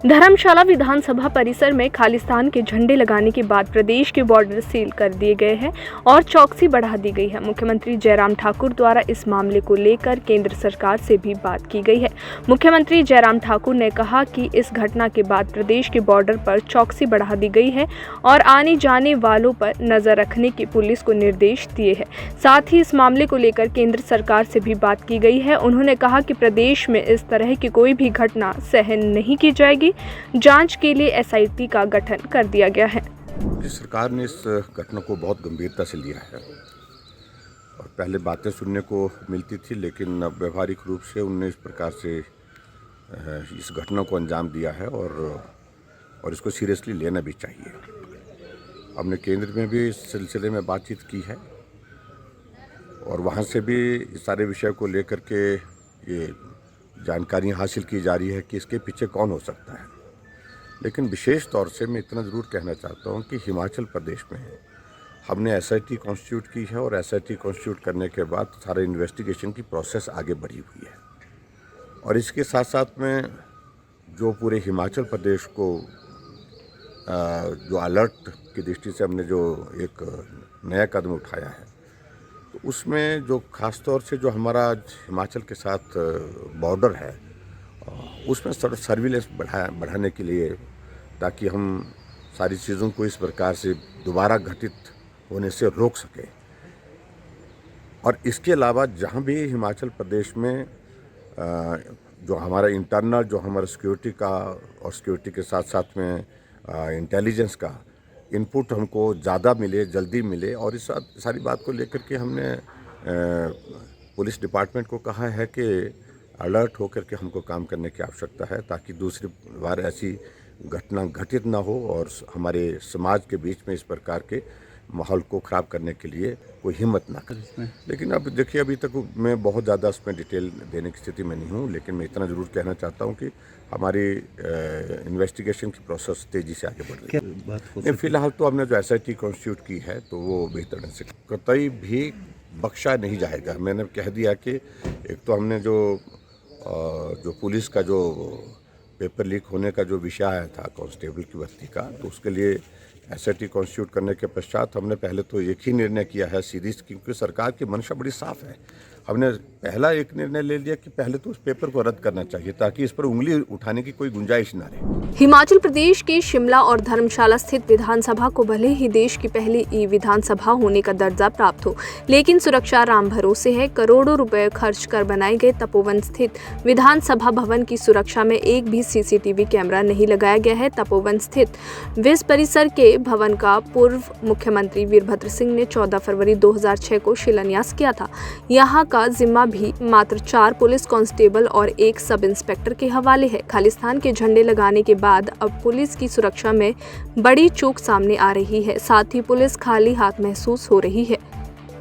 धर्मशाला विधानसभा परिसर में खालिस्तान के झंडे लगाने के बाद प्रदेश के बॉर्डर सील कर दिए गए हैं और चौकसी बढ़ा दी गई है। मुख्यमंत्री जयराम ठाकुर द्वारा इस मामले को लेकर केंद्र सरकार से भी बात की गई है। मुख्यमंत्री जयराम ठाकुर ने कहा कि इस घटना के बाद प्रदेश के बॉर्डर पर चौकसी बढ़ा दी गई है और आने जाने वालों पर नजर रखने की पुलिस को निर्देश दिए हैं। साथ ही इस मामले को लेकर केंद्र सरकार से भी बात की गई है। उन्होंने कहा कि प्रदेश में इस तरह की कोई भी घटना सहन नहीं की जाएगी। जांच के लिए एसआईटी का गठन कर दिया गया है। सरकार ने इस घटना को बहुत गंभीरता से लिया है और पहले बातें सुनने को मिलती थी, लेकिन अब व्यवहारिक रूप से उन्होंने इस प्रकार से इस घटना को अंजाम दिया है और इसको सीरियसली लेना भी चाहिए। हमने केंद्र में भी इस सिलसिले में बातचीत की है और वहाँ से भी इस सारे विषय को लेकर के ये जानकारी हासिल की जा रही है कि इसके पीछे कौन हो सकता है। लेकिन विशेष तौर से मैं इतना ज़रूर कहना चाहता हूँ कि हिमाचल प्रदेश में हमने एसआईटी कॉन्स्टिट्यूट की है और एसआईटी कॉन्स्टिट्यूट करने के बाद सारे इन्वेस्टिगेशन की प्रोसेस आगे बढ़ी हुई है और इसके साथ साथ में जो पूरे हिमाचल प्रदेश को जो अलर्ट की दृष्टि से हमने जो एक नया कदम उठाया है, तो उसमें जो ख़ास तौर से जो हमारा हिमाचल के साथ बॉर्डर है उसमें सर्विलेंस बढ़ाने के लिए, ताकि हम सारी चीज़ों को इस प्रकार से दोबारा घटित होने से रोक सकें। और इसके अलावा जहाँ भी हिमाचल प्रदेश में जो हमारा इंटरनल जो हमारा सिक्योरिटी का और सिक्योरिटी के साथ साथ में इंटेलिजेंस का इनपुट हमको ज़्यादा मिले, जल्दी मिले, और इस सारी बात को लेकर के हमने पुलिस डिपार्टमेंट को कहा है कि अलर्ट होकर के हमको काम करने की आवश्यकता है, ताकि दूसरी बार ऐसी घटना घटित ना हो और हमारे समाज के बीच में इस प्रकार के माहौल को ख़राब करने के लिए कोई हिम्मत ना करे। लेकिन अब देखिए, अभी तक मैं बहुत ज़्यादा उसमें डिटेल देने की स्थिति में नहीं हूँ, लेकिन मैं इतना ज़रूर कहना चाहता हूँ कि हमारी इन्वेस्टिगेशन की प्रोसेस तेज़ी से आगे बढ़ रही है। फिलहाल तो हमने जो एसआईटी कॉन्स्टिट्यूट की है तो वो बेहतर ढंग से कतई भी बख्शा नहीं जाएगा। मैंने कह दिया कि एक तो हमने जो पुलिस का जो पेपर लीक होने का जो विषय आया था कांस्टेबल की भर्ती का, तो उसके लिए एसआईटी कॉन्स्टिट्यूट करने के पश्चात हमने पहले तो एक ही निर्णय किया है सीधी, क्योंकि सरकार की मंशा बड़ी साफ है। हमने पहला एक निर्णय ले लिया कि पहले तो उस पेपर को रद्द करना चाहिए, ताकि इस पर उंगली उठाने की कोई गुंजाइश ना रहे। हिमाचल प्रदेश के शिमला और धर्मशाला स्थित विधानसभा को भले ही देश की पहली ई विधानसभा होने का दर्जा प्राप्त हो, लेकिन सुरक्षा राम भरोसे है। करोड़ों रुपए खर्च कर बनाए गए तपोवन स्थित विधानसभा भवन की सुरक्षा में एक भी सीसीटीवी कैमरा नहीं लगाया गया है। तपोवन स्थित विस परिसर के भवन का पूर्व मुख्यमंत्री वीरभद्र सिंह ने 14 फरवरी 2006 को शिलान्यास किया था। यहाँ का जिम्मा भी मात्र 4 पुलिस कांस्टेबल और 1 सब इंस्पेक्टर के हवाले है। खालिस्तान के झंडे लगाने के बाद अब पुलिस की सुरक्षा में बड़ी चूक सामने आ रही है। साथ ही पुलिस खाली हाथ महसूस हो रही है।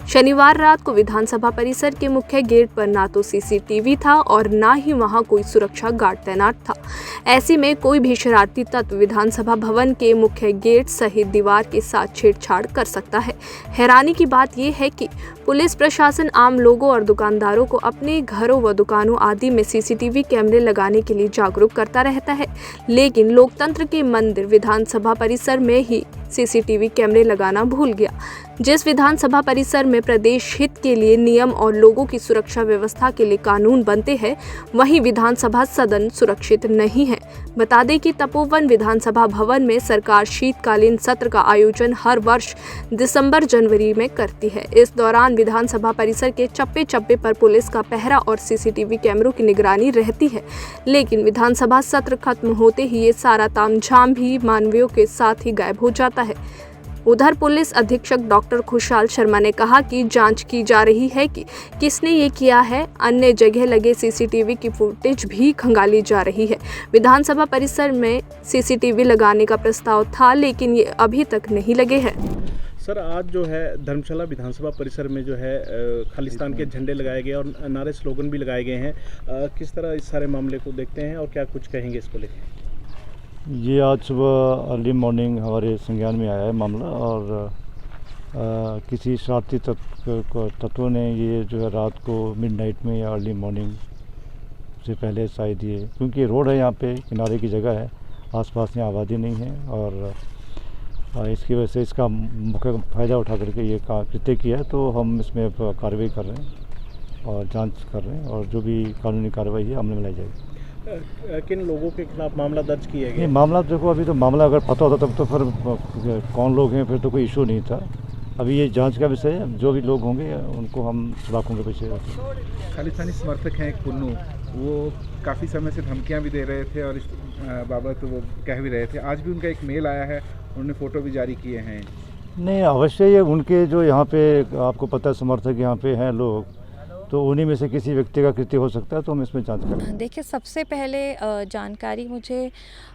शनिवार रात को विधानसभा परिसर के मुख्य गेट पर ना तो सीसीटीवी था और ना ही वहां कोई सुरक्षा गार्ड तैनात था। ऐसे में कोई भी शरारती तत्व विधानसभा भवन के मुख्य गेट सहित दीवार के साथ छेड़छाड़ कर सकता है। हैरानी की बात यह है कि पुलिस प्रशासन आम लोगों और दुकानदारों को अपने घरों व दुकानों आदि में सीसीटीवी कैमरे लगाने के लिए जागरूक करता रहता है, लेकिन लोकतंत्र के मंदिर विधानसभा परिसर में ही सीसीटीवी कैमरे लगाना भूल गया। जिस विधानसभा परिसर में प्रदेश हित के लिए नियम और लोगों की सुरक्षा व्यवस्था के लिए कानून बनते हैं, वहीं विधानसभा सदन सुरक्षित नहीं है। बता दें कि तपोवन विधानसभा भवन में सरकार शीतकालीन सत्र का आयोजन हर वर्ष दिसंबर जनवरी में करती है। इस दौरान विधानसभा परिसर के चप्पे चप्पे पर पुलिस का पहरा और सीसीटीवी कैमरों की निगरानी रहती है, लेकिन विधानसभा सत्र खत्म होते ही ये सारा तामझाम भी मानवीयों के साथ ही गायब हो जाता है। उधर पुलिस अधीक्षक डॉक्टर खुशहाल शर्मा ने कहा कि जांच की जा रही है कि किसने ये किया है। अन्य जगह लगे सीसीटीवी की फुटेज भी खंगाली जा रही है। विधानसभा परिसर में सीसीटीवी लगाने का प्रस्ताव था, लेकिन ये अभी तक नहीं लगे हैं। सर, आज जो है धर्मशाला विधानसभा परिसर में जो है खालिस्तान के झंडे लगाए गए और नारे स्लोगन भी लगाए गए हैं। किस तरह इस सारे मामले को देखते हैं और क्या कुछ कहेंगे इसको लेकर? ये आज सुबह अर्ली मॉर्निंग हमारे संज्ञान में आया है मामला, और किसी शरारती तत्वों ने ये जो है रात को मिडनाइट में या अर्ली मॉर्निंग से पहले शायद ये, क्योंकि रोड है यहाँ पे, किनारे की जगह है, आसपास में आबादी नहीं है और इसकी वजह से इसका मुख्य फ़ायदा उठा करके ये कृत्य किया है। तो हम इसमें कार्रवाई कर रहे हैं और जांच कर रहे हैं और जो भी कानूनी कार्रवाई है अमल में लाई जाएगी। किन लोगों के खिलाफ मामला दर्ज किया गया? नहीं, मामला देखो, अभी तो मामला अगर पता होता तब तो फिर कौन लोग हैं फिर तो कोई इशू नहीं था। अभी ये जांच का विषय है, जो भी लोग होंगे उनको हम सलाखों के पीछे। खालिस्तानी समर्थक हैं कुन्नू, वो काफ़ी समय से धमकियां भी दे रहे थे और इस बाबत वो कह भी रहे थे। आज भी उनका एक मेल आया है, उन्होंने फ़ोटो भी जारी किए हैं। नहीं, अवश्य ये उनके जो यहाँ पे आपको पता है समर्थक यहाँ पे हैं लोग, तो उन्हीं में से किसी व्यक्ति का कृत्य हो सकता है, तो हम इसमें जांच करें। देखिए, सबसे पहले जानकारी मुझे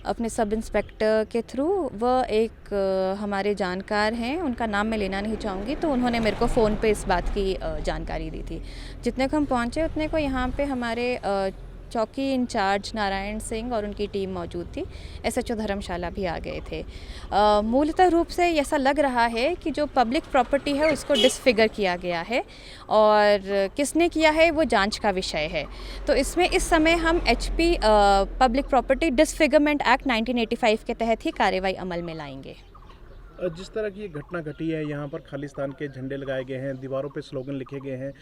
अपने सब इंस्पेक्टर के थ्रू, वह एक हमारे जानकार हैं, उनका नाम मैं लेना नहीं चाहूँगी, तो उन्होंने मेरे को फ़ोन पे इस बात की जानकारी दी थी। जितने को हम पहुँचे उतने को यहाँ पे हमारे चौकी इंचार्ज नारायण सिंह और उनकी टीम मौजूद थी। SHO धर्मशाला भी आ गए थे। मूलतः रूप से ऐसा लग रहा है कि जो पब्लिक प्रॉपर्टी है उसको डिसफिगर किया गया है और किसने किया है वो जांच का विषय है। तो इसमें इस समय हम HP public property disfigurement act 1985 के तहत ही कार्रवाई अमल में लाएंगे। जिस तरह की ये घटना घटी है, यहाँ पर खालिस्तान के झंडे लगाए गए हैं, दीवारों पे स्लोगन लिखे गए हैं,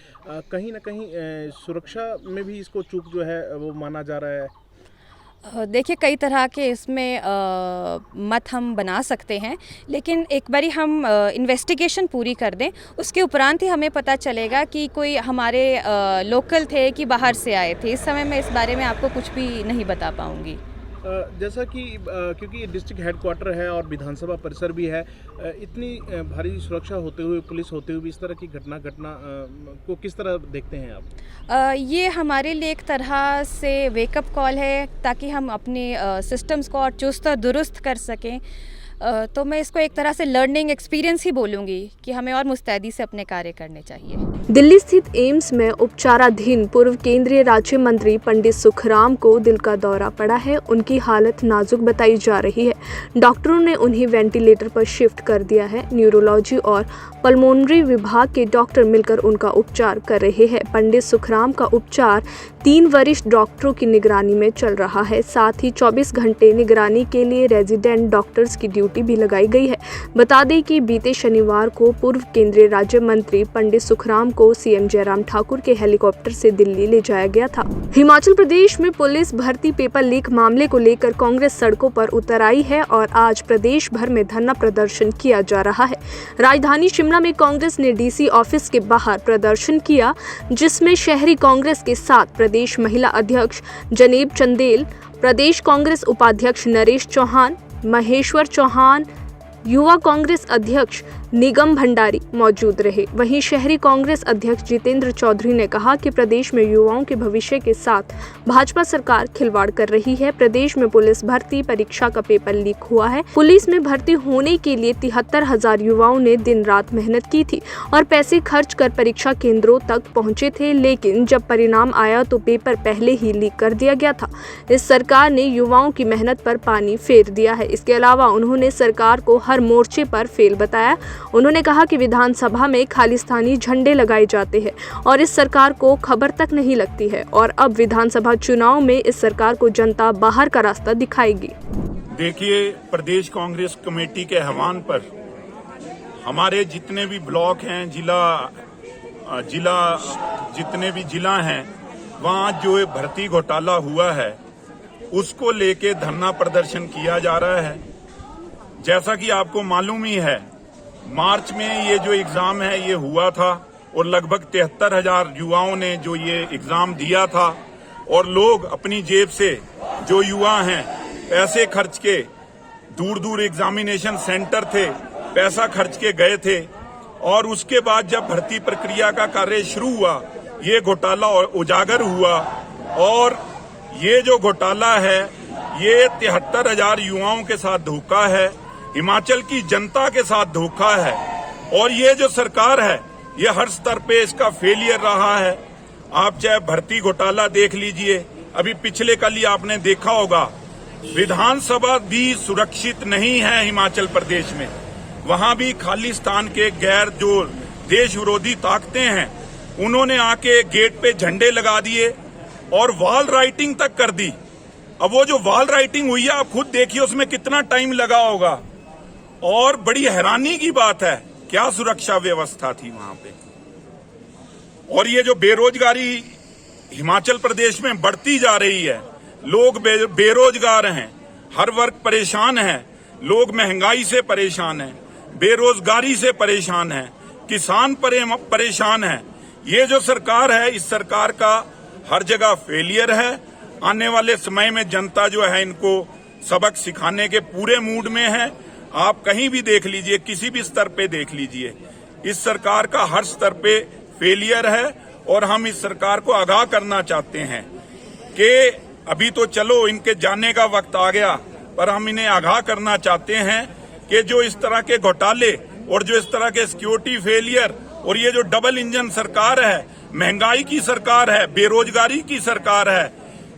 कहीं ना कहीं सुरक्षा में भी इसको चूक जो है वो माना जा रहा है। देखिए, कई तरह के इसमें मत हम बना सकते हैं, लेकिन एक बारी हम इन्वेस्टिगेशन पूरी कर दें, उसके उपरांत ही हमें पता चलेगा कि कोई हमारे लोकल थे कि बाहर से आए थे। इस समय मैं इस बारे में आपको कुछ भी नहीं बता पाऊँगी। जैसा कि क्योंकि ये डिस्ट्रिक्ट हेडक्वार्टर है और विधानसभा परिसर भी है, इतनी भारी सुरक्षा होते हुए, पुलिस होते हुए भी इस तरह की घटना को किस तरह देखते हैं आप? ये हमारे लिए एक तरह से वेकअप कॉल है, ताकि हम अपने सिस्टम्स को और चुस्त और दुरुस्त कर सकें। तो मैं इसको एक तरह से लर्निंग एक्सपीरियंस ही बोलूँगी कि हमें और मुस्तैदी से अपने कार्य करने चाहिए। दिल्ली स्थित एम्स में उपचाराधीन पूर्व केंद्रीय राज्य मंत्री पंडित सुखराम को दिल का दौरा पड़ा है। उनकी हालत नाजुक बताई जा रही है। डॉक्टरों ने उन्हें वेंटिलेटर पर शिफ्ट कर दिया है। न्यूरोलॉजी और पल्मोनरी विभाग के डॉक्टर मिलकर उनका उपचार कर रहे हैं। पंडित सुखराम का उपचार 3 वरिष्ठ डॉक्टरों की निगरानी में चल रहा है। साथ ही 24 घंटे निगरानी के लिए रेजिडेंट डॉक्टर्स की ड्यूटी भी लगाई गई है। बता दें कि बीते शनिवार को पूर्व केंद्रीय राज्य मंत्री पंडित सुखराम को CM जयराम ठाकुर के हेलीकॉप्टर से दिल्ली ले जाया गया था। हिमाचल प्रदेश में पुलिस भर्ती पेपर लीक मामले को लेकर कांग्रेस सड़कों पर उतर आई है और आज प्रदेश भर में धरना प्रदर्शन किया जा रहा है। राजधानी शिमला में कांग्रेस ने DC ऑफिस के बाहर प्रदर्शन किया, जिसमें शहरी कांग्रेस के साथ प्रदेश महिला अध्यक्ष जनेब चंदेल, प्रदेश कांग्रेस उपाध्यक्ष नरेश चौहान, महेश्वर चौहान, युवा कांग्रेस अध्यक्ष निगम भंडारी मौजूद रहे। वहीं शहरी कांग्रेस अध्यक्ष जितेंद्र चौधरी ने कहा कि प्रदेश में युवाओं के भविष्य के साथ भाजपा सरकार खिलवाड़ कर रही है। प्रदेश में पुलिस भर्ती परीक्षा का पेपर लीक हुआ है। पुलिस में भर्ती होने के लिए 73,000 युवाओं ने दिन रात मेहनत की थी और पैसे खर्च कर परीक्षा केंद्रों तक पहुंचे थे, लेकिन जब परिणाम आया तो पेपर पहले ही लीक कर दिया गया था। इस सरकार ने युवाओं की मेहनत पर पानी फेर दिया है। इसके अलावा उन्होंने सरकार को हर मोर्चे पर फेल बताया। उन्होंने कहा कि विधानसभा में खालिस्तानी झंडे लगाए जाते हैं और इस सरकार को खबर तक नहीं लगती है और अब विधानसभा चुनाव में इस सरकार को जनता बाहर का रास्ता दिखाएगी। देखिए, प्रदेश कांग्रेस कमेटी के आह्वान पर हमारे जितने भी ब्लॉक हैं, जिला जितने भी जिला हैं, वहाँ जो भर्ती घोटाला हुआ है उसको लेके धरना प्रदर्शन किया जा रहा है। जैसा कि आपको मालूम ही है, मार्च में ये जो एग्जाम है ये हुआ था और लगभग 73,000 युवाओं ने जो ये एग्जाम दिया था और लोग अपनी जेब से, जो युवा हैं, पैसे खर्च के दूर दूर एग्जामिनेशन सेंटर थे, पैसा खर्च के गए थे और उसके बाद जब भर्ती प्रक्रिया का कार्य शुरू हुआ, ये घोटाला उजागर हुआ और ये जो घोटाला है ये 73,000 युवाओं के साथ धोखा है, हिमाचल की जनता के साथ धोखा है और ये जो सरकार है ये हर स्तर पे इसका फेलियर रहा है। आप चाहे भर्ती घोटाला देख लीजिए, अभी पिछले कल ही आपने देखा होगा, विधानसभा भी सुरक्षित नहीं है हिमाचल प्रदेश में। वहां भी खालिस्तान के गैर जो देश विरोधी ताकतें हैं उन्होंने आके गेट पे झंडे लगा दिए और वॉल राइटिंग तक कर दी अब वो जो वॉल राइटिंग हुई है, आप खुद देखिए उसमें कितना टाइम लगा होगा। और बड़ी हैरानी की बात है, क्या सुरक्षा व्यवस्था थी वहां पे। और ये जो बेरोजगारी हिमाचल प्रदेश में बढ़ती जा रही है, लोग बेरोजगार हैं, हर वर्ग परेशान है, लोग महंगाई से परेशान हैं, बेरोजगारी से परेशान हैं, किसान परेशान हैं। ये जो सरकार है, इस सरकार का हर जगह फेलियर है। आने वाले समय में जनता जो है इनको सबक सिखाने के पूरे मूड में है। आप कहीं भी देख लीजिए, किसी भी स्तर पे देख लीजिए, इस सरकार का हर स्तर पे फेलियर है। और हम इस सरकार को आगाह करना चाहते हैं कि अभी तो चलो इनके जाने का वक्त आ गया, पर हम इन्हें आगाह करना चाहते हैं कि जो इस तरह के घोटाले और जो इस तरह के सिक्योरिटी फेलियर और ये जो डबल इंजन सरकार है, महंगाई की सरकार है, बेरोजगारी की सरकार है,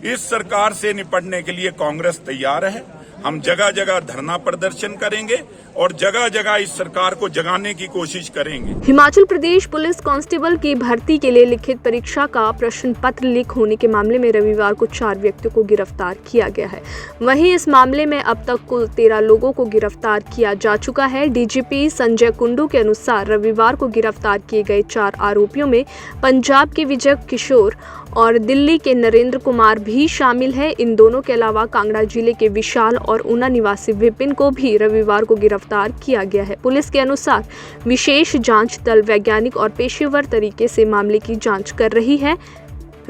इस सरकार से निपटने के लिए कांग्रेस तैयार है। हम जगह जगह धरना प्रदर्शन करेंगे और जगह जगह इस सरकार को जगाने की कोशिश करेंगे। हिमाचल प्रदेश पुलिस कांस्टेबल की भर्ती के लिए लिखित परीक्षा का प्रश्न पत्र लीक होने के मामले में रविवार को 4 व्यक्तियों को गिरफ्तार किया गया है। वहीं इस मामले में अब तक कुल 13 लोगों को गिरफ्तार किया जा चुका है। डीजीपी संजय कुंडू के अनुसार रविवार को गिरफ्तार किए गए 4 आरोपियों में पंजाब के विजय किशोर और दिल्ली के नरेंद्र कुमार भी शामिल है। इन दोनों के अलावा कांगड़ा जिले के विशाल और ऊना निवासी विपिन को भी रविवार को गिरफ्तार किया गया है। पुलिस के अनुसार विशेष जांच दल वैज्ञानिक और पेशेवर तरीके से मामले की जांच कर रही है।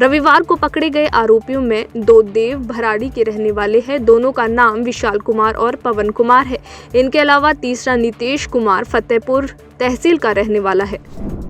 रविवार को पकड़े गए आरोपियों में 2 देव भराड़ी के रहने वाले हैं। दोनों का नाम विशाल कुमार और पवन कुमार है। इनके अलावा तीसरा नितेश कुमार फतेहपुर तहसील का रहने वाला है।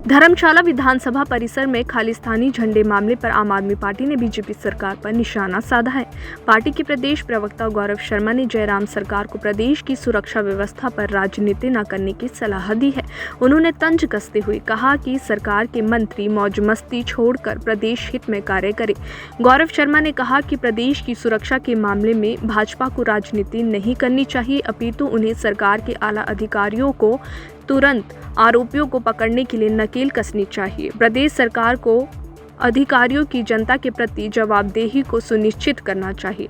धर्मशाला विधानसभा परिसर में खालिस्तानी झंडे मामले पर आम आदमी पार्टी ने बीजेपी सरकार पर निशाना साधा है। पार्टी के प्रदेश प्रवक्ता गौरव शर्मा ने जयराम सरकार को प्रदेश की सुरक्षा व्यवस्था पर राजनीति न करने की सलाह दी है। उन्होंने तंज कसते हुए कहा कि सरकार के मंत्री मौज मस्ती छोड़कर प्रदेश हित में कार्य करें। गौरव शर्मा ने कहा कि प्रदेश की सुरक्षा के मामले में भाजपा को राजनीति नहीं करनी चाहिए, अपितु उन्हें सरकार के आला अधिकारियों को तुरंत आरोपियों को पकड़ने के लिए नकेल कसनी चाहिए। प्रदेश सरकार को अधिकारियों की जनता के प्रति जवाबदेही को सुनिश्चित करना चाहिए।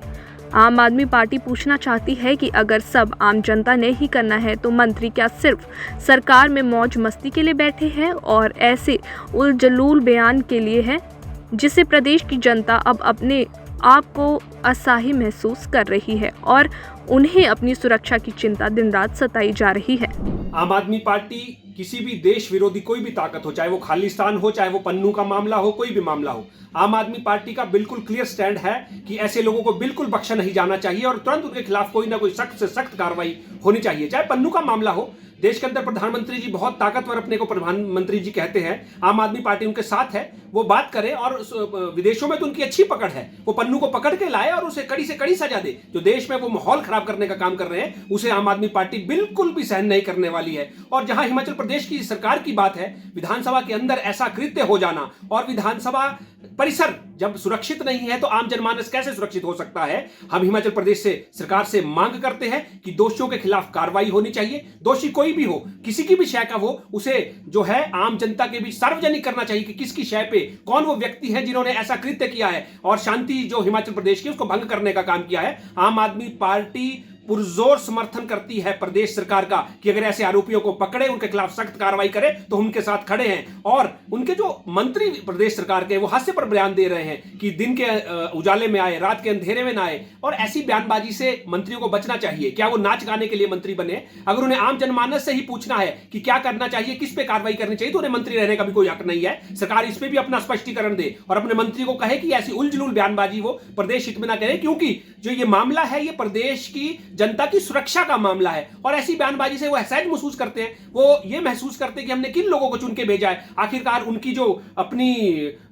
आम आदमी पार्टी पूछना चाहती है कि अगर सब आम जनता ने ही करना है तो मंत्री क्या सिर्फ सरकार में मौज मस्ती के लिए बैठे हैं और ऐसे उलझुल बयान के लिए है, जिससे प्रदेश की जनता अब अपने आप को असहाय महसूस कर रही है और उन्हें अपनी सुरक्षा की चिंता दिन रात सताई जा रही है। आम आदमी पार्टी किसी भी देश विरोधी कोई भी ताकत हो, चाहे वो खालिस्तान हो, चाहे वो पन्नू का मामला हो, कोई भी मामला हो, आम आदमी पार्टी का बिल्कुल क्लियर स्टैंड है कि ऐसे लोगों को बिल्कुल बख्शा नहीं जाना चाहिए और तुरंत उनके खिलाफ कोई ना कोई सख्त से सख्त कार्रवाई होनी चाहिए। चाहे पन्नू का मामला हो, देश के अंदर प्रधानमंत्री जी बहुत ताकतवर अपने को प्रधानमंत्री जी कहते हैं, आम आदमी पार्टी उनके साथ है, वो बात करे और विदेशों में तो उनकी अच्छी पकड़ है, वो पन्नू को पकड़ के लाए और उसे कड़ी से कड़ी सजा दे। जो देश में वो माहौल खराब करने का काम कर रहे हैं, उसे आम आदमी पार्टी बिल्कुल भी सहन नहीं करने वाली है। और जहां हिमाचल प्रदेश की सरकार की बात है, विधानसभा के अंदर ऐसा कृत्य हो जाना और विधानसभा परिसर जब सुरक्षित नहीं है तो आम जनमानस कैसे सुरक्षित हो सकता है। हम हिमाचल प्रदेश से सरकार से मांग करते हैं कि दोषियों के खिलाफ कार्रवाई होनी चाहिए। दोषी कोई भी हो, किसी की भी शय का हो, उसे जो है आम जनता के बीच सार्वजनिक करना चाहिए कि किसकी शय पे कौन वो व्यक्ति है जिन्होंने ऐसा कृत्य किया है और शांति जो हिमाचल प्रदेश की उसको भंग करने का काम किया है। आम आदमी पार्टी पुरजोर समर्थन करती है प्रदेश सरकार का कि अगर ऐसे आरोपियों को पकड़े, उनके खिलाफ सख्त कार्रवाई करे, तो उनके साथ खड़े हैं। और उनके जो मंत्री प्रदेश सरकार के वो हास्य पर बयान दे रहे हैं कि दिन के उजाले में आए, रात के अंधेरे में ना आए, और ऐसी बयानबाजी से मंत्रियों को बचना चाहिए। क्या वो नाच गाने के लिए मंत्री बने? अगर उन्हें आम जनमानस से ही पूछना है कि क्या करना चाहिए, किस पे कार्रवाई करनी चाहिए, तो उन्हें मंत्री रहने का भी कोई हक नहीं है। सरकार इस पे भी अपना स्पष्टीकरण दे और अपने मंत्री को कहे कि ऐसी उलझुल बयानबाजी वो प्रदेश हित में ना करे, क्योंकि जो ये मामला है ये प्रदेश की जनता की सुरक्षा का मामला है। और ऐसी बयानबाजी से वो असहज महसूस करते हैं, वो ये महसूस करते हैं कि हमने किन लोगों को चुन के भेजा है, आखिरकार उनकी जो अपनी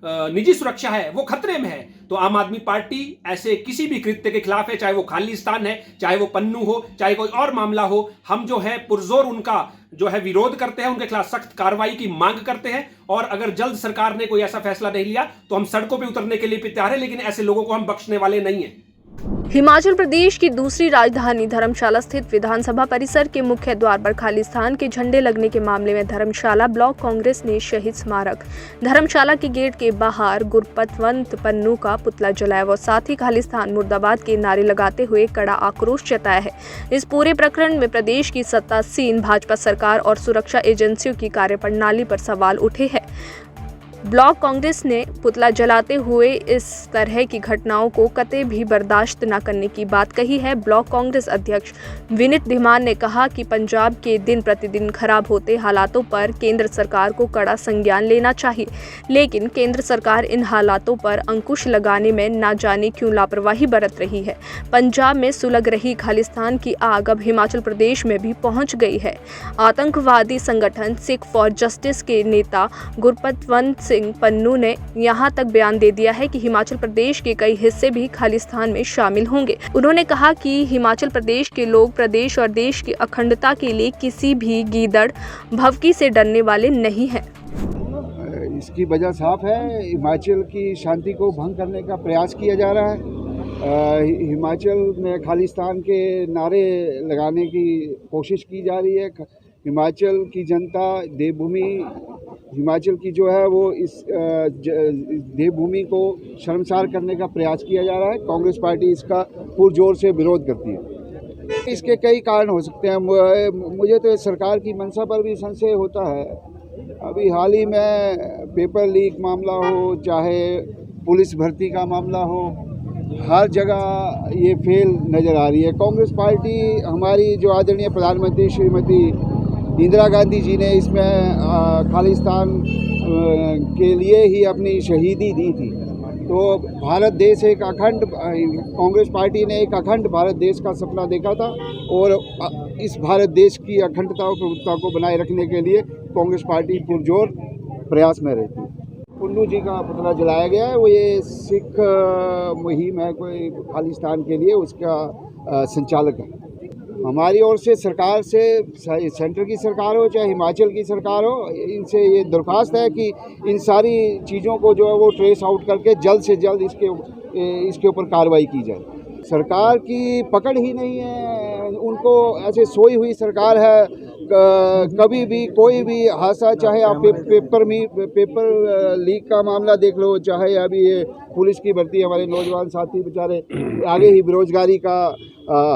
निजी सुरक्षा है वो खतरे में है। तो आम आदमी पार्टी ऐसे किसी भी कृत्य के खिलाफ है, चाहे वो खालिस्तान है, चाहे वो पन्नू हो, चाहे कोई और मामला हो। हम जो है पुरजोर उनका जो है विरोध करते हैं, उनके खिलाफ सख्त कार्रवाई की मांग करते हैं। और अगर जल्द सरकार ने कोई ऐसा फैसला नहीं लिया तो हम सड़कों पर उतरने के लिए तैयार है, लेकिन ऐसे लोगों को हम बख्शने वाले नहीं है। हिमाचल प्रदेश की दूसरी राजधानी धर्मशाला स्थित विधानसभा परिसर के मुख्य द्वार पर खालिस्तान के झंडे लगने के मामले में धर्मशाला ब्लॉक कांग्रेस ने शहीद स्मारक धर्मशाला के गेट के बाहर गुरपतवंत पन्नू का पुतला जलाया व साथ ही खालिस्तान मुर्दाबाद के नारे लगाते हुए कड़ा आक्रोश जताया है। इस पूरे प्रकरण में प्रदेश की सत्तासीन भाजपा सरकार और सुरक्षा एजेंसियों की कार्यप्रणाली पर सवाल उठे हैं। ब्लॉक कांग्रेस ने पुतला जलाते हुए इस तरह की घटनाओं को कतई भी बर्दाश्त न करने की बात कही है। ब्लॉक कांग्रेस अध्यक्ष विनीत धीमान ने कहा कि पंजाब के दिन प्रतिदिन खराब होते हालातों पर केंद्र सरकार को कड़ा संज्ञान लेना चाहिए, लेकिन केंद्र सरकार इन हालातों पर अंकुश लगाने में न जाने क्यों लापरवाही बरत रही है। पंजाब में सुलग रही खालिस्तान की आग अब हिमाचल प्रदेश में भी पहुंच गई है। आतंकवादी संगठन सिख फॉर जस्टिस के नेता गुरपतवंत सिंह पन्नू ने यहां तक बयान दे दिया है कि हिमाचल प्रदेश के कई हिस्से भी खालिस्तान में शामिल होंगे। उन्होंने कहा कि हिमाचल प्रदेश के लोग प्रदेश और देश की अखंडता के लिए किसी भी गीदड़ भवकी से डरने वाले नहीं हैं। इसकी वजह साफ है, हिमाचल की शांति को भंग करने का प्रयास किया जा रहा है। हिमाचल में खालिस्तान के नारे लगाने की कोशिश की जा रही है। हिमाचल की जनता देवभूमि हिमाचल की जो है वो इस देवभूमि को शर्मसार करने का प्रयास किया जा रहा है। कांग्रेस पार्टी इसका पुरजोर से विरोध करती है। इसके कई कारण हो सकते हैं। मुझे तो सरकार की मंशा पर भी संशय होता है। अभी हाल ही में पेपर लीक मामला हो, चाहे पुलिस भर्ती का मामला हो, हर जगह ये फेल नज़र आ रही है। कांग्रेस पार्टी हमारी जो आदरणीय प्रधानमंत्री श्रीमती इंदिरा गांधी जी ने इसमें खालिस्तान के लिए ही अपनी शहीदी दी थी। तो भारत देश एक अखंड, कांग्रेस पार्टी ने एक अखंड भारत देश का सपना देखा था और इस भारत देश की अखंडता और प्रभुत्ता को बनाए रखने के लिए कांग्रेस पार्टी पुरजोर प्रयास में रहती है। पन्नू जी का पुतला जलाया गया है, वो ये सिख मुहिम है कोई खालिस्तान के लिए, उसका संचालक है। हमारी ओर से सरकार से, सेंटर की सरकार हो चाहे हिमाचल की सरकार हो, इनसे ये दरख्वास्त है कि इन सारी चीज़ों को जो है वो ट्रेस आउट करके जल्द से जल्द इसके ऊपर कार्रवाई की जाए। सरकार की पकड़ ही नहीं है, उनको ऐसे सोई हुई सरकार है। कभी भी कोई भी हादसा, चाहे आप पेपर लीक का मामला देख लो, चाहे अभी ये पुलिस की भर्ती, हमारे नौजवान साथी बेचारे आगे ही बेरोजगारी का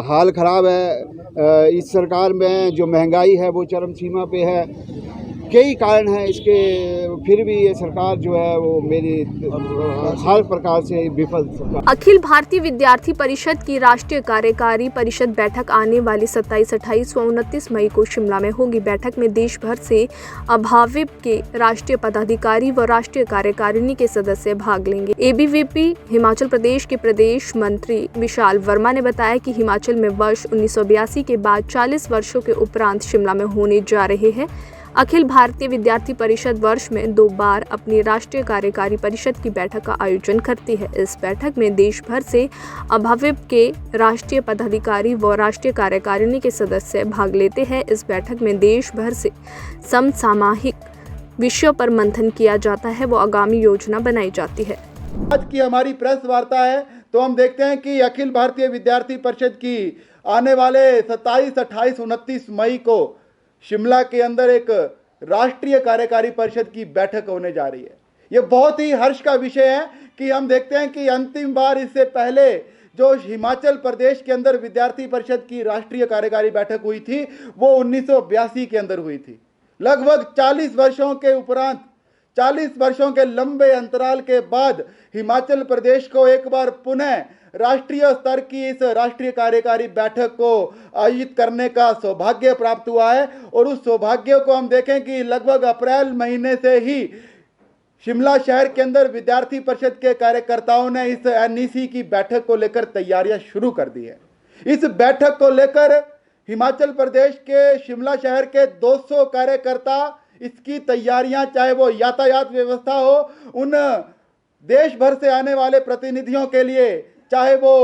हाल ख़राब है। इस सरकार में जो महंगाई है वो चरम सीमा पे है। कई कारण हैं इसके, फिर भी ये सरकार जो है वो मेरी हर प्रकार से विफल सरकार। अखिल भारतीय विद्यार्थी परिषद की राष्ट्रीय कार्यकारी परिषद बैठक आने वाली 27, 28 व 29 मई को शिमला में होगी। बैठक में देश भर से अभाविप के राष्ट्रीय पदाधिकारी व राष्ट्रीय कार्यकारिणी के सदस्य भाग लेंगे। एबीवीपी हिमाचल प्रदेश के प्रदेश मंत्री विशाल वर्मा ने बताया कि हिमाचल में वर्ष 1982 के बाद 40 वर्षों के उपरांत शिमला में होने जा रहे हैं। अखिल भारतीय विद्यार्थी परिषद वर्ष में 2 बार अपनी राष्ट्रीय कार्यकारी परिषद की बैठक का आयोजन करती है। इस बैठक में देश भर से अभाविप के राष्ट्रीय पदाधिकारी व राष्ट्रीय कार्यकारिणी के सदस्य भाग लेते हैं। इस बैठक में देश भर से समसामयिक विषयों पर मंथन किया जाता है व आगामी योजना बनाई जाती है। आज की हमारी प्रेस वार्ता है तो हम देखते हैं कि अखिल भारतीय विद्यार्थी परिषद की आने वाले 27, 28, 29 मई को शिमला के अंदर एक राष्ट्रीय कार्यकारी परिषद की बैठक होने जा रही है। ये बहुत ही हर्ष का विषय है कि हम देखते हैं कि अंतिम बार इससे पहले जो हिमाचल प्रदेश के अंदर विद्यार्थी परिषद की राष्ट्रीय कार्यकारी बैठक हुई थी वो 1982 के अंदर हुई थी। लगभग 40 वर्षों के उपरांत, 40 वर्षों के लंबे अंतराल के बाद हिमाचल प्रदेश को एक बार पुनः राष्ट्रीय स्तर की इस राष्ट्रीय कार्यकारी बैठक को आयोजित करने का सौभाग्य प्राप्त हुआ है। और उस सौभाग्य को हम देखें कि लगभग अप्रैल महीने से ही शिमला शहर के अंदर विद्यार्थी परिषद के कार्यकर्ताओं ने इस एनईसी की बैठक को लेकर तैयारियां शुरू कर दी है। इस बैठक को लेकर हिमाचल प्रदेश के शिमला शहर के 200 कार्यकर्ता इसकी तैयारियां, चाहे वो यातायात व्यवस्था हो, उन देश भर से आने वाले प्रतिनिधियों के लिए, चाहे वो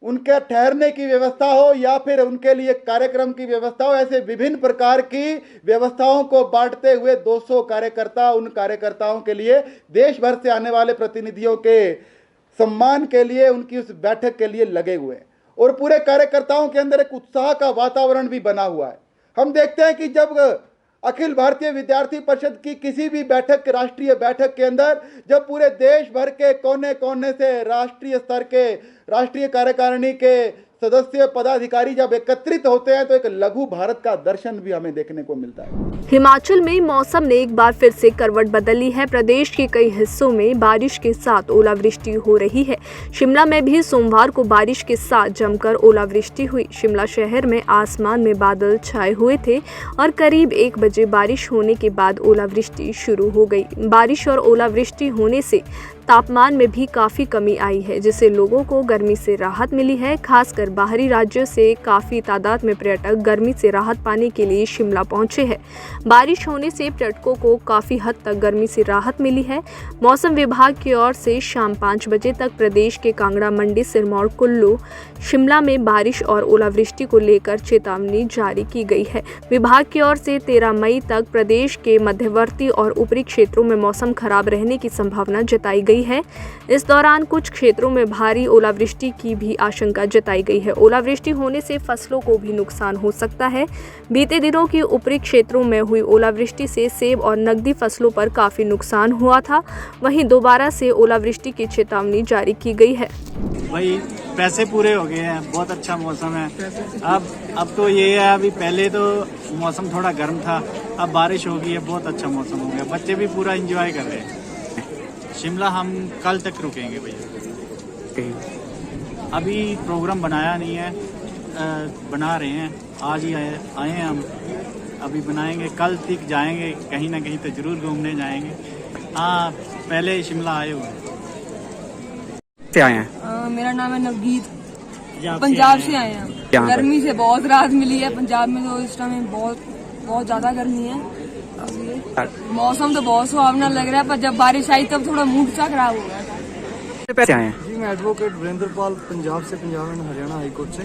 उनके ठहरने की व्यवस्था हो या फिर उनके लिए कार्यक्रम की व्यवस्था हो, ऐसे विभिन्न प्रकार की व्यवस्थाओं को बांटते हुए 200 कार्यकर्ता उन कार्यकर्ताओं के लिए, देश भर से आने वाले प्रतिनिधियों के सम्मान के लिए, उनकी उस बैठक के लिए लगे हुए हैं और पूरे कार्यकर्ताओं के अंदर एक उत्साह का वातावरण भी बना हुआ है। हम देखते हैं कि जब अखिल भारतीय विद्यार्थी परिषद की किसी भी बैठक, राष्ट्रीय बैठक के अंदर जब पूरे देश भर के कोने कोने से राष्ट्रीय स्तर के, राष्ट्रीय कार्यकारिणी के सदस्य पदाधिकारी जब एकत्रित होते हैं तो एक लघु भारत का दर्शन भी हमें देखने को मिलता है। हिमाचल में मौसम ने एक बार फिर से करवट बदली है। प्रदेश के कई हिस्सों में बारिश के साथ ओलावृष्टि हो रही है। शिमला में भी सोमवार को बारिश के साथ जमकर ओलावृष्टि हुई। शिमला शहर में आसमान में बादल छाए हुए थे और करीब 1 बजे बारिश होने के बाद ओलावृष्टि शुरू हो गई। बारिश और ओलावृष्टि होने से तापमान में भी काफ़ी कमी आई है, जिससे लोगों को गर्मी से राहत मिली है। खासकर बाहरी राज्यों से काफ़ी तादाद में पर्यटक गर्मी से राहत पाने के लिए शिमला पहुंचे हैं। बारिश होने से पर्यटकों को काफ़ी हद तक गर्मी से राहत मिली है। मौसम विभाग की ओर से शाम 5 बजे तक प्रदेश के कांगड़ा, मंडी, सिरमौर, कुल्लू, शिमला में बारिश और ओलावृष्टि को लेकर चेतावनी जारी की गई है। विभाग की ओर से 13 मई तक प्रदेश के मध्यवर्ती और ऊपरी क्षेत्रों में मौसम खराब रहने की संभावना जताई गई है। इस दौरान कुछ क्षेत्रों में भारी ओलावृष्टि की भी आशंका जताई गई है। ओलावृष्टि होने से फसलों को भी नुकसान हो सकता है। बीते दिनों की ऊपरी क्षेत्रों में हुई ओलावृष्टि से सेब और नकदी फसलों पर काफ़ी नुकसान हुआ था। वहीं दोबारा से ओलावृष्टि की चेतावनी जारी की गई है। भाई पैसे पूरे हो गए हैं, बहुत अच्छा मौसम है। अब तो ये है, अभी पहले तो मौसम थोड़ा गर्म था, अब बारिश हो गई है, बहुत अच्छा मौसम हो गया। बच्चे भी पूरा एंजॉय कर रहे हैं। शिमला हम कल तक रुकेंगे भैया। अभी प्रोग्राम बनाया नहीं है, बना रहे हैं। आज ही आए हैं हम, अभी बनाएंगे, कल तक जाएंगे, कहीं ना कहीं तो जरूर घूमने जाएंगे। हाँ, पहले शिमला आए हुए हैं। आए हैं? मेरा नाम है नवगीत, पंजाब से आए हैं। गर्मी से बहुत राहत मिली है। पंजाब में तो इस टाइम बहुत ज्यादा गर्मी है। मौसम तो बहुत सुहावना लग रहा है, पर जब बारिश आई तब थोड़ा मूड सा खराब हो गया। पैसे आए हैं? जी, मैं एडवोकेट वीरेंद्र पाल, पंजाब से, Punjab and Haryana high court से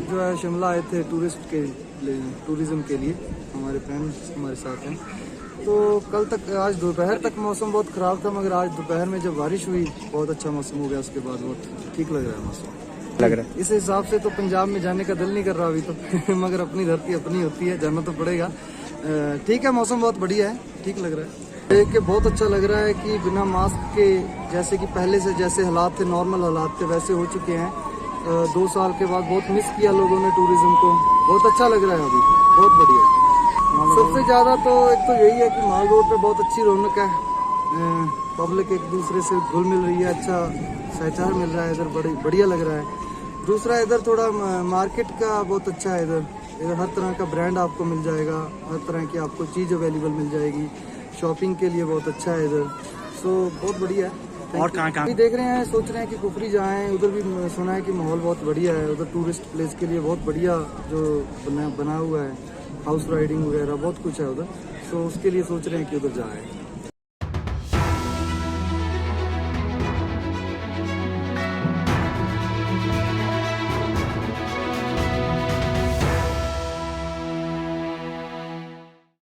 जो है शिमला आए थे टूरिज्म के लिए। हमारे फ्रेंड्स हमारे साथ हैं। तो कल तक, आज दोपहर तक मौसम बहुत ख़राब था, मगर आज दोपहर में जब बारिश हुई बहुत अच्छा मौसम हो गया। उसके बाद बहुत ठीक लग रहा है मौसम, लग रहा है। इस हिसाब से तो पंजाब में जाने का दिल नहीं कर रहा अभी तो मगर अपनी धरती अपनी होती है, जाना तो पड़ेगा। ठीक है, मौसम बहुत बढ़िया है, ठीक लग रहा है। देख के बहुत अच्छा लग रहा है कि बिना मास्क के, जैसे कि पहले से जैसे हालात थे, नॉर्मल हालात थे, वैसे हो चुके हैं। 2 साल के बाद बहुत मिस किया लोगों ने टूरिज्म को। बहुत अच्छा लग रहा है, अभी बहुत बढ़िया है। सबसे ज़्यादा तो एक तो यही है कि माल रोड पे बहुत अच्छी रौनक है। पब्लिक एक दूसरे से घुल मिल रही है, अच्छा सहचार मिल रहा है, इधर बड़ी बढ़िया लग रहा है। दूसरा, इधर थोड़ा मार्केट का बहुत अच्छा है। इधर हर तरह का ब्रांड आपको मिल जाएगा, हर तरह की आपको चीज़ अवेलेबल मिल जाएगी। शॉपिंग के लिए बहुत अच्छा है इधर, सो बहुत बढ़िया है। और कहाँ देख रहे हैं, सोच रहे हैं कि कुफरी जाएं, उधर भी सुना है कि माहौल बहुत बढ़िया है। उधर टूरिस्ट प्लेस के लिए बहुत बढ़िया जो बना हुआ है, हाउस राइडिंग वगैरह बहुत कुछ है उधर, सो उसके लिए सोच रहे हैं कि उधर जाएं।